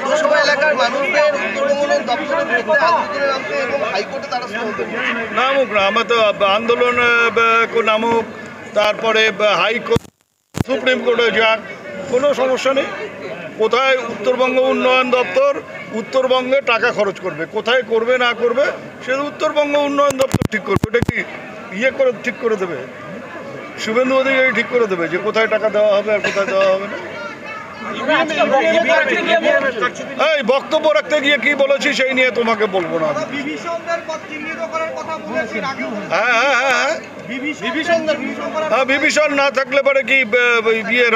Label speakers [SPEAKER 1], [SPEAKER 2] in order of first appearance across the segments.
[SPEAKER 1] পুরসভা এলাকার মানুষদের উত্তরবঙ্গ দপ্তরের বিরুদ্ধে আন্দোলনে নামতে এবং হাইকোর্টে তারা
[SPEAKER 2] নামুক না, আমার তো আন্দোলন নামুক, তারপরে হাইকোর্ট সুপ্রিম কোর্টে যাক, কোনো সমস্যা নেই। কোথায় উত্তরবঙ্গ উন্নয়ন দপ্তর উত্তরবঙ্গে টাকা খরচ করবে, কোথায় করবে না করবে সেটা উত্তরবঙ্গ উন্নয়ন দপ্তর ঠিক করবে। এটা কি করে ঠিক করে দেবে? শুভেন্দু অধিকারী ঠিক করে দেবে যে কোথায় টাকা দেওয়া হবে আর কোথায় দেওয়া হবে না? এই বক্তব্য রাখতে গিয়ে কি বলেছি সেই নিয়ে তোমাকে বলবো না। হ্যাঁ, বিভীষণ না থাকলে পরে কি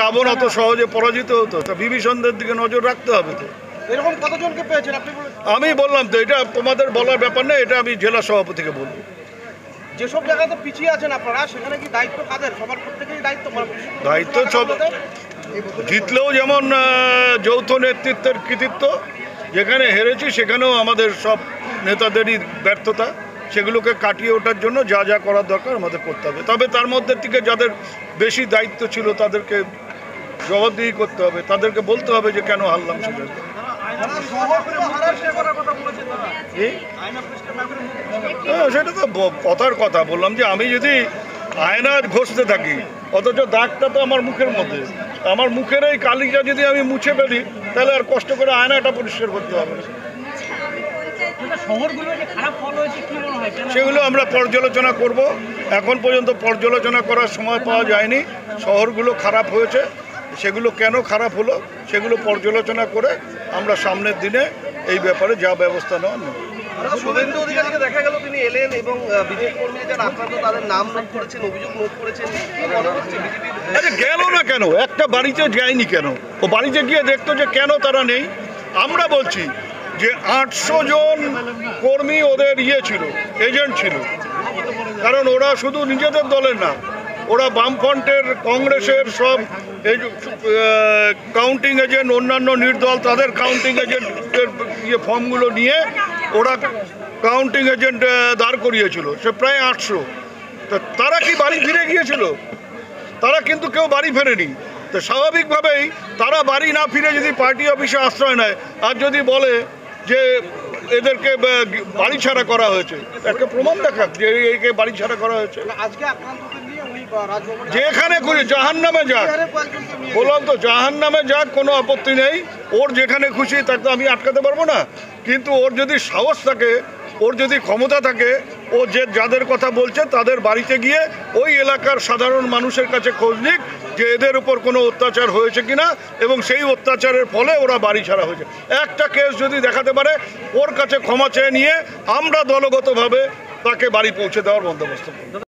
[SPEAKER 2] রাবণ অত সহজে পরাজিত হতো? তা বিভীষণদের দিকে নজর রাখতে হবে তো।
[SPEAKER 1] এরকম কতজনকে পেয়েছেন আপনি?
[SPEAKER 2] আমি বললাম তো, এটা তোমাদের বলার ব্যাপার না, এটা আমি জেলা সভাপতিকে বলবো।
[SPEAKER 1] যেসব জায়গাতে পিছিয়ে আছেন আপনারা, সেখানে কি দায়িত্ব কাদের? সবার প্রত্যেকেরই
[SPEAKER 2] দায়িত্ব সব। জিতলেও যেমন যৌথ নেতৃত্বের কৃতিত্ব, যেখানে হেরেছি সেখানেও আমাদের সব নেতাদেরই ব্যর্থতা। সেগুলোকে কাটিয়ে ওঠার জন্য যা যা করার দরকার আমাদের করতে হবে। তবে তার মধ্যে থেকে যাদের বেশি দায়িত্ব ছিল তাদেরকে জবাবদিহি করতে হবে, তাদেরকে বলতে হবে যে কেন হারলাম সেটা। সেটা তো কথার কথা। বললাম যে আমি যদি আয়না ঘষতে থাকি, অথচ দাগটা তো আমার মুখের মধ্যে, আমার মুখের এই কালিটা যদি আমি মুছে ফেলি তাহলে আর কষ্ট করে আয়নাটা পরিষ্কার করতে হবে না। সেগুলো আমরা পর্যালোচনা করব। এখন পর্যন্ত পর্যালোচনা করার সময় পাওয়া যায়নি। শহরগুলো খারাপ হয়েছে, সেগুলো কেন খারাপ হলো সেগুলো পর্যালোচনা করে আমরা সামনের দিনে এই ব্যাপারে যা ব্যবস্থা নেওয়া নেব।
[SPEAKER 1] শুভেন্দু অধিকারীকে দেখা গেল তিনি এলেন এবং বিজেপি কর্মী যারা আক্রান্ত তাদের নাম নোট করেছেন, অভিযোগ নোট করেছেন।
[SPEAKER 2] আরে গেল না কেন? একটা বাড়িতে যায়নি কেন? ও বাড়িতে গিয়ে দেখতো যে কেন তারা নেই। আমরা বলছি যে 800 জন কর্মী ওদের ছিল, এজেন্ট ছিল। কারণ ওরা শুধু নিজেদের দলের না, ওরা বামফ্রন্টের, কংগ্রেসের সব কাউন্টিং এজেন্ট, অন্যান্য নির্দল তাদের কাউন্টিং এজেন্টের ফর্মগুলো নিয়ে ওরা কাউন্টিং এজেন্ট দাঁড় করিয়েছিল। সে প্রায় 800। তো তারা কি বাড়ি ফিরে গিয়েছিল? তারা কিন্তু কেউ বাড়ি ফেরেনি। তো স্বাভাবিকভাবেই তারা বাড়ি না ফিরে যদি পার্টি অফিসে আশ্রয় নেয় আর যদি বলে যে এদেরকে বাড়ি ছাড়া করা হয়েছে, একটা প্রমাণ দেখাক যে একে বাড়ি ছাড়া করা হয়েছে। যেখানে খুশি জাহান্নামে যাক, বললাম তো জাহান্নামে যাক, কোনো আপত্তি নেই। ওর যেখানে খুশি তাকে আমি আটকাতে পারবো না। কিন্তু ওর যদি সাহস থাকে, ওর যদি ক্ষমতা থাকে, ও যাদের কথা বলছে তাদের বাড়িতে গিয়ে ওই এলাকার সাধারণ মানুষের কাছে খোঁজ নিক যে এদের উপর কোনো অত্যাচার হয়েছে কিনা এবং সেই অত্যাচারের ফলে ওরা বাড়ি ছাড়া হয়েছে। একটা কেস যদি দেখাতে পারে, ওর কাছে ক্ষমা চেয়ে নিয়ে আমরা দলগতভাবে তাকে বাড়ি পৌঁছে দেওয়ার বন্দোবস্ত করব।